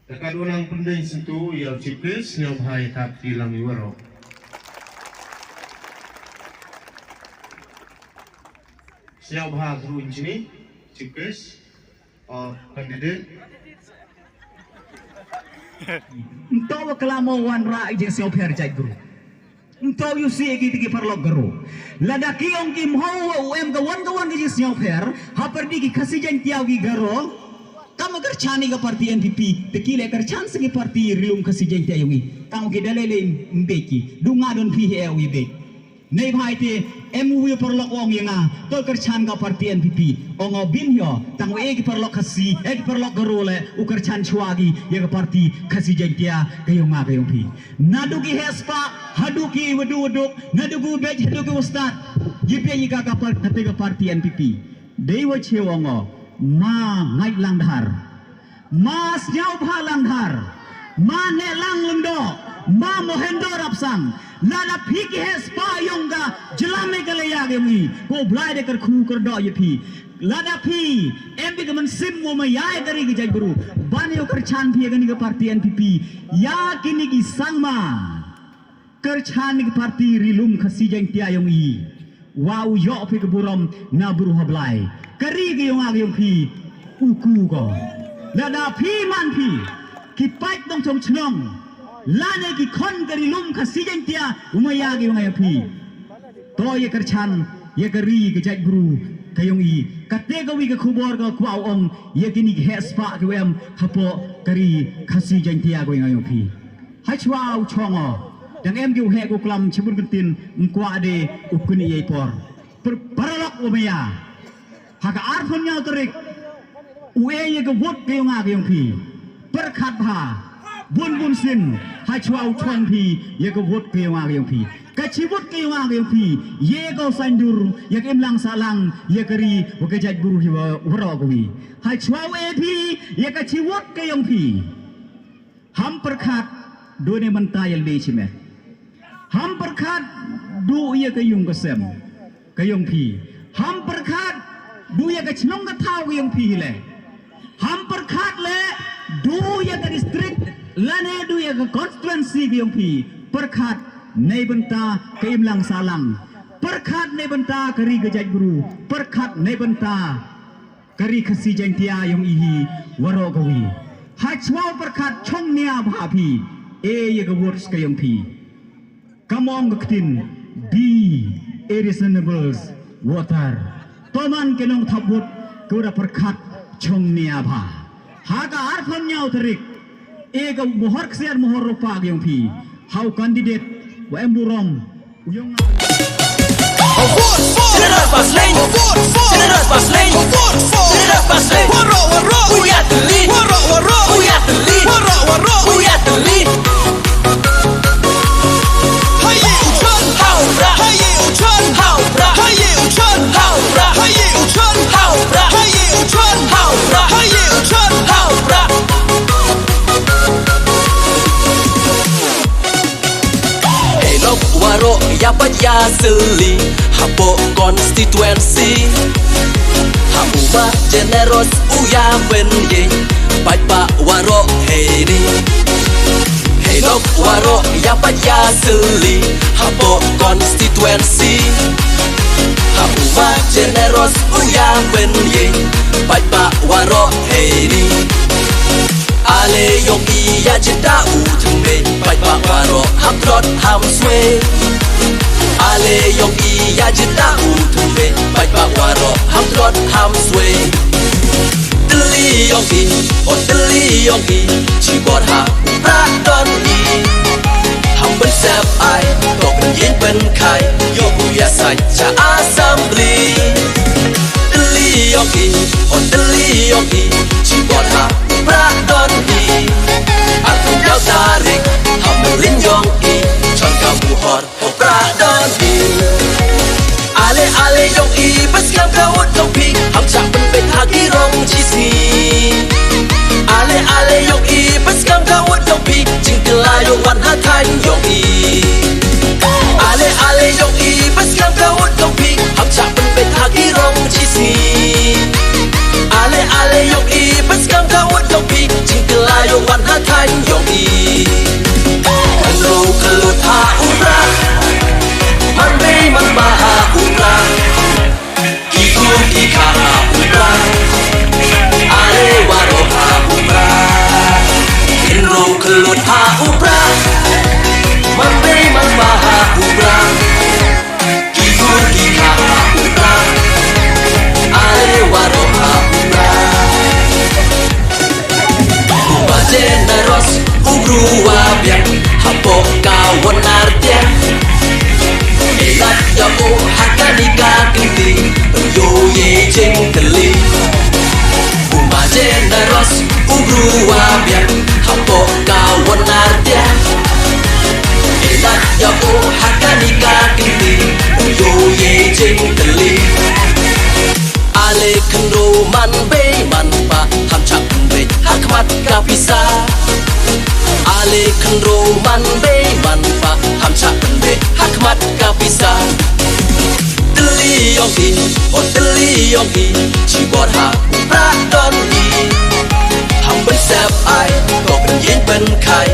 Dekat ulang pendai sentuh yang cipis yang bahaya tak hilang iwaro. Siap bahag guru ini cipis kandidat. Entau kelamo wan rai je siap herjai guru. Entau yusi egi perlok guru. Lada kiong kim ho em gawan je siap her. Haperdi ki kasih jan tiaw gi guru. Kamu kerjani ke parti NPP, tekile kerjaan segi parti rilum kasih jente ayungi. Kamu kita lele mbeki, dunga don pihe awi bek. Nei bhai te MU perlok ong yenga, tol kerjaan ke parti NPP. Ongo bin yo, tangu egi perlok kasih, egi perlok gerole, u kerjaan chuagi ye ke parti kasih jente ya kayunga kayungpi. Naduki hespa, haduki weduk, naduku bej haduki ustad. Yipe yika ke parti NPP. Dewa cewongo. Ma ngai langdhar ma snyau bha langdhar ma ne lang lendo ma mohendo rapsang lala phiki hes pa yonga jelame gale yage mi ko blai de kar khu kar do ye phi lada phi em bi gaman sim mo ma yae dari ge jai guru bani kar chan phi gani ge parti NPP ya kini gi sangma kar chan ge parti rilum khasi jang tia yong i wau yo phi ge burom na buru hablai kari ge yong ag yong phi uku go lada phi man phi ki pai dong chong chnong lane ki khon kari lum khasi jang tia umaya ge yong ai phi to ye kar chan ye kari ge jai guru kayong i kate gawi ke khubor ga kwau ong ye kini ge hespa ge wem hapo kari khasi jang tia go yong ai phi hai chwau chongo dang em ge he go klam chibun kentin ngkwa de ukuni ye por paralok umaya haka arfon nyau terik ue ye ke wot ke yong ag yong phi perkhat bha bun sin ha chwau chon phi ye ke wot ke yong ag yong phi ka chibut ke yong ag yong phi ye go sandur ye ke lang salang ye keri wo ke jaj guru hi waro go wi ha chwau e phi ye ka chibut ke yong phi ham perkhat do ne manta yel be chime ham perkhat du ye ke yung ke sem ke yong phi ham perkhat du ye ke chnong ka thau ke yong phi le ham perkhat le du ye ke district lane du ye ke constituency ke yong phi perkhat nei banta ke im lang salang perkhat nei banta kari ke jaj guru perkhat nei banta kari khasi jang tia yong ihi waro ko wi ha chwa perkhat chong nia bha phi e ye ke words ke yong phi kamong gaktin be a reasonable water toman kenong thabut kura perkhat chong nia bha haga arphon nyau tarik e ga mohor kser mohor ropa gyong phi how candidate wa emburong uyong General Paslane, General Paslane, General Paslane. We are the lead. We are the lead. We are the lead. Waro ya paya seli hapo constituency hamuma generous uya wenye pa waro heini hello waro ya paya seli hapo constituency hamuma generous uya wenye pa waro heini ale yogi ya jeda utumbe pa waro hamrot hamswe ale yogi ya jeda utumbe pa waro hamrot hamswe deli yogi chibor ha pradon ni hamben sep ai tok yin ben kai yogu ya sai cha assembly deli yogi chibor ha pradon ni aku jauh tarik hamulin yogi chon kamu hot pradon ni ale yogi bas kam kawut topi ham chak ben bet hagi rong chisi ale yogi bas kam kawut topi jingkelayo wan hatai yogi ale yogi bas kam kawut topi ham chak ben bet hagi rong chisi ale yogi bas kam kawut topi jingkelayo wan hatai ubra Mambe mambaha ubra Kigur kihaha ubra Ale waroha ubra Ubaje naros ubru wabiak Hapok kawan artia Elat ya o hakani kakinti Yo ye jeng keli Ubaje naros ubru wabiak Hapok kawan artia Elat ya o hakani kakinti Yo ye jeng keli Ale kendo man be man pa ham chak be hakmat kapisa Ale kendo man be man pa ham chak be hakmat kapisa Deli yongki oh deli yongki chi bot ha pra don ni ham ben sap ai ko ben yin ben kai